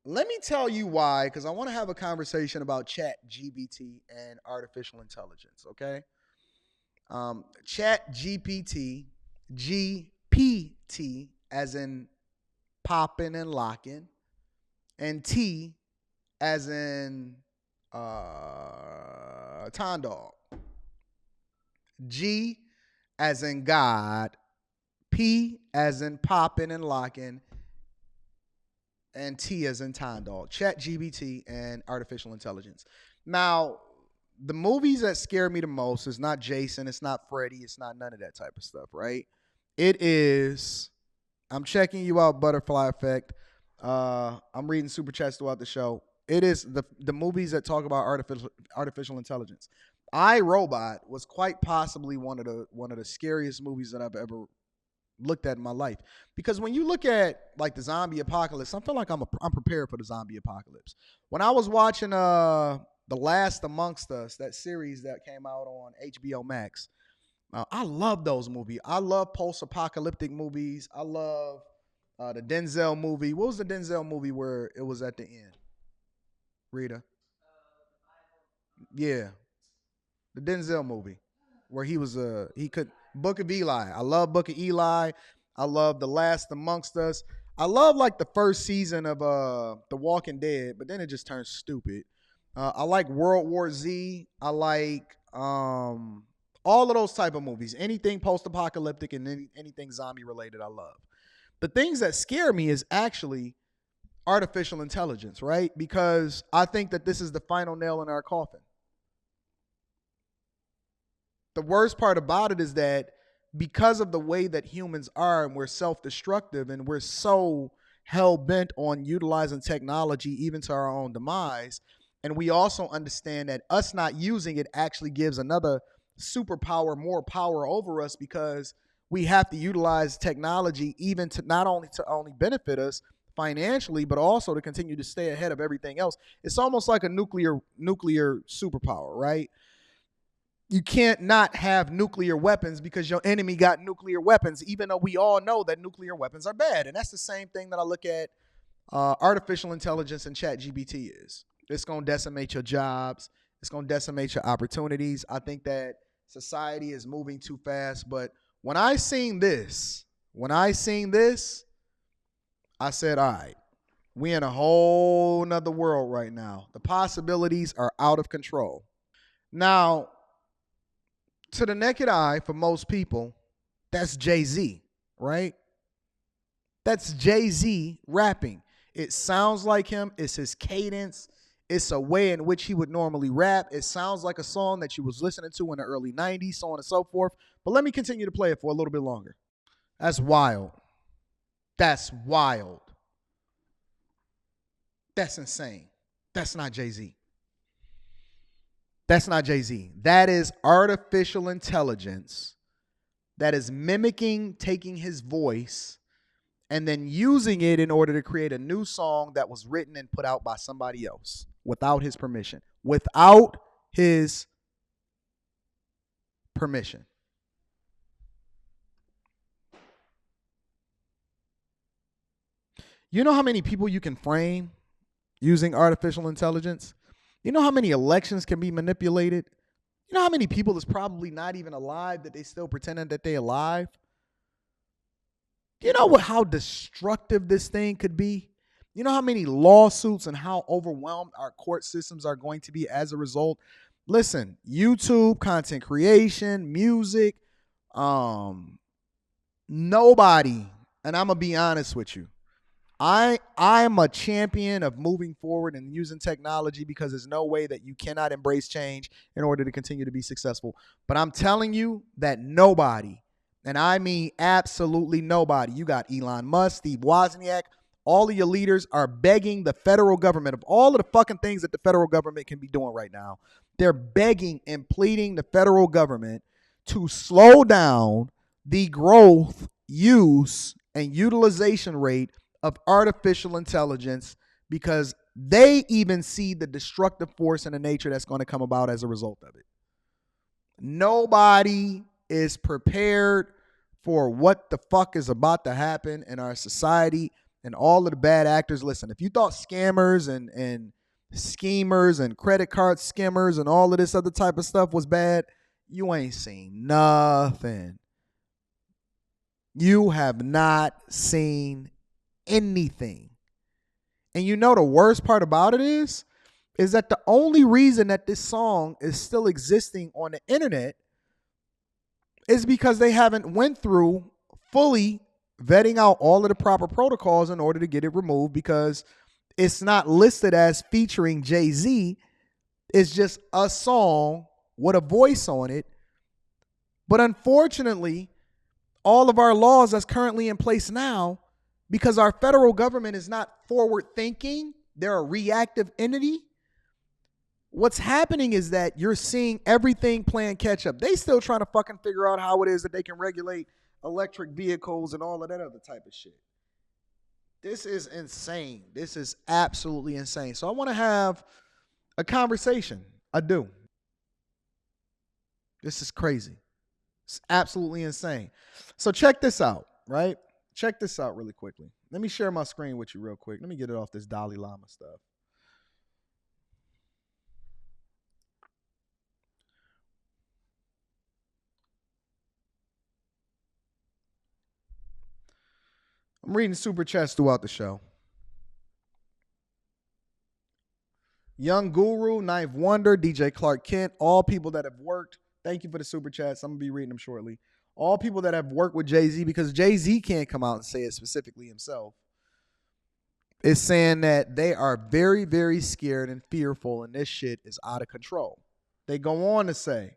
Let me tell you why, because I want to have a conversation about Chat GPT and artificial intelligence. Okay, Chat GPT, as in popping and locking, and T as in Tom Dog. G as in God, P as in popping and locking, and T as in time dog. Chat GBT and artificial intelligence. Now, the movies that scare me the most is not Jason, it's not Freddy, it's not none of that type of stuff, right? It is. I'm checking you out, Butterfly Effect. I'm reading super chats throughout the show. It is the movies that talk about artificial intelligence. I Robot was quite possibly one of the scariest movies that I've ever looked at in my life. Because when you look at like the zombie apocalypse, I feel like I'm prepared for the zombie apocalypse. When I was watching The Last Amongst Us, that series that came out on HBO Max, I love those movies. I love post-apocalyptic movies. I love the Denzel movie. What was the Denzel movie where it was at the end? Rita. Yeah, the Denzel movie where he could Book of Eli. I love Book of Eli. I love The Last Amongst Us. I love like the first season of The Walking Dead, but then it just turns stupid. I like World War Z. I like all of those type of movies. Anything post apocalyptic and anything zombie related, I love. The things that scare me is actually artificial intelligence, right? Because I think that this is the final nail in our coffin. The worst part about it is that because of the way that humans are and we're self-destructive and we're so hell-bent on utilizing technology even to our own demise, and we also understand that us not using it actually gives another superpower more power over us because we have to utilize technology even to not only benefit us financially but also to continue to stay ahead of everything else. It's almost like a nuclear superpower, right? You can't not have nuclear weapons because your enemy got nuclear weapons, even though we all know that nuclear weapons are bad. And that's the same thing that I look at artificial intelligence and chat GBT is. It's going to decimate your jobs. It's going to decimate your opportunities. I think that society is moving too fast. But when I seen this, I said, all right, we in a whole nother world right now. The possibilities are out of control. Now, to the naked eye, for most people, that's Jay-Z, right? That's Jay-Z rapping. It sounds like him. It's his cadence. It's a way in which he would normally rap. It sounds like a song that you was listening to in the early 90s, so on and so forth. But let me continue to play it for a little bit longer. That's wild. That's wild. That's insane. That's not Jay-Z. That's not Jay-Z. That is artificial intelligence that is mimicking, taking his voice, and then using it in order to create a new song that was written and put out by somebody else without his permission. Without his permission. You know how many people you can frame using artificial intelligence? You know how many elections can be manipulated? You know how many people is probably not even alive that they still pretending that they alive? You know how destructive this thing could be? You know how many lawsuits and how overwhelmed our court systems are going to be as a result? Listen, YouTube, content creation, music, nobody, and I'm going to be honest with you, I'm a champion of moving forward and using technology because there's no way that you cannot embrace change in order to continue to be successful. But I'm telling you that nobody, and I mean absolutely nobody, you got Elon Musk, Steve Wozniak, all of your leaders are begging the federal government of all of the fucking things that the federal government can be doing right now. They're begging and pleading the federal government to slow down the growth, use, and utilization rate of artificial intelligence because they even see the destructive force and the nature that's going to come about as a result of it. Nobody is prepared for what the fuck is about to happen in our society and all of the bad actors. Listen, if you thought scammers and schemers and credit card skimmers and all of this other type of stuff was bad, you ain't seen nothing. You have not seen anything. And you know the worst part about it is that the only reason that this song is still existing on the internet is because they haven't went through fully vetting out all of the proper protocols in order to get it removed, because it's not listed as featuring Jay-Z. It's just a song with a voice on it. But unfortunately, all of our laws that's currently in place now, because our federal government is not forward thinking, they're a reactive entity. What's happening is that you're seeing everything playing catch up. They still trying to fucking figure out how it is that they can regulate electric vehicles and all of that other type of shit. This is insane. This is absolutely insane. So I want to have a conversation. I do. This is crazy. It's absolutely insane. So check this out, right? Check this out really quickly. Let me share my screen with you real quick. Let me get it off this Dalai Lama stuff. I'm reading super chats throughout the show. Young Guru, Ninth Wonder, DJ Clark Kent, all people that have worked. Thank you for the super chats. I'm going to be reading them shortly. All people that have worked with Jay-Z, because Jay-Z can't come out and say it specifically himself, is saying that they are very, very scared and fearful, and this shit is out of control. They go on to say,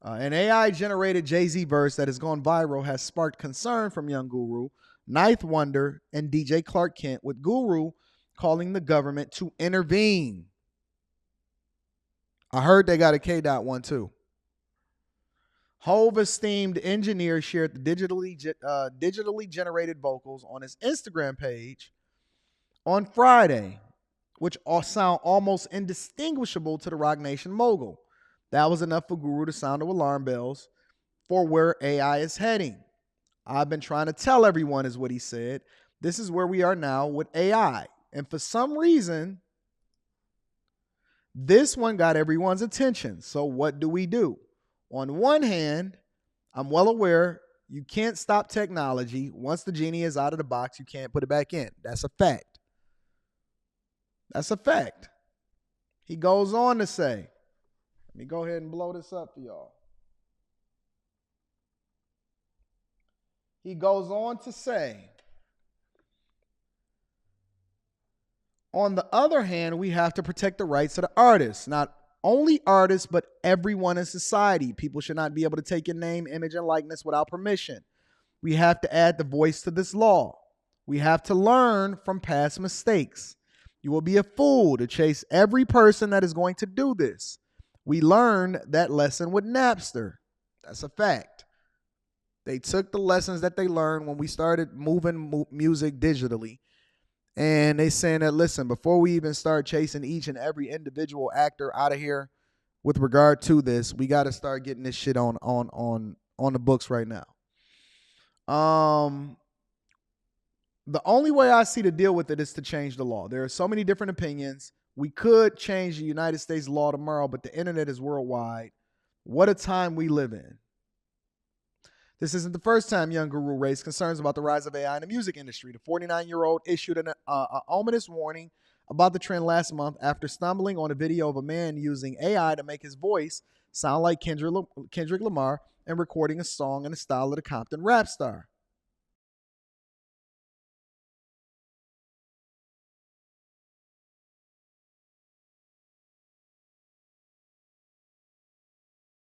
an AI-generated Jay-Z verse that has gone viral has sparked concern from Young Guru, Ninth Wonder, and DJ Clark Kent, with Guru calling the government to intervene. I heard they got a K-Dot one too. Hov esteemed engineer shared the digitally generated vocals on his Instagram page on Friday, which all sound almost indistinguishable to the Roc Nation mogul. That was enough for Guru to sound the alarm bells for where AI is heading. I've been trying to tell everyone, is what he said. This is where we are now with AI. And for some reason, this one got everyone's attention. So what do? On one hand, I'm well aware you can't stop technology. Once the genie is out of the box, you can't put it back in. That's a fact. That's a fact. He goes on to say, let me go ahead and blow this up for y'all. He goes on to say, on the other hand, we have to protect the rights of the artists. Not only artists, but everyone in society. People should not be able to take your name, image, and likeness without permission. We have to add the voice to this law. We have to learn from past mistakes. You will be a fool to chase every person that is going to do this. We learned that lesson with Napster. That's a fact. They took the lessons that they learned when we started moving music digitally, and they saying that, listen, before we even start chasing each and every individual actor out of here with regard to this, we got to start getting this shit on the books right now. The only way I see to deal with it is to change the law. There are so many different opinions. We could change the United States law tomorrow, but the internet is worldwide. What a time we live in. This isn't the first time Young Guru raised concerns about the rise of AI in the music industry. The 49-year-old issued an ominous warning about the trend last month after stumbling on a video of a man using AI to make his voice sound like Kendrick Lamar and recording a song in the style of the Compton rap star.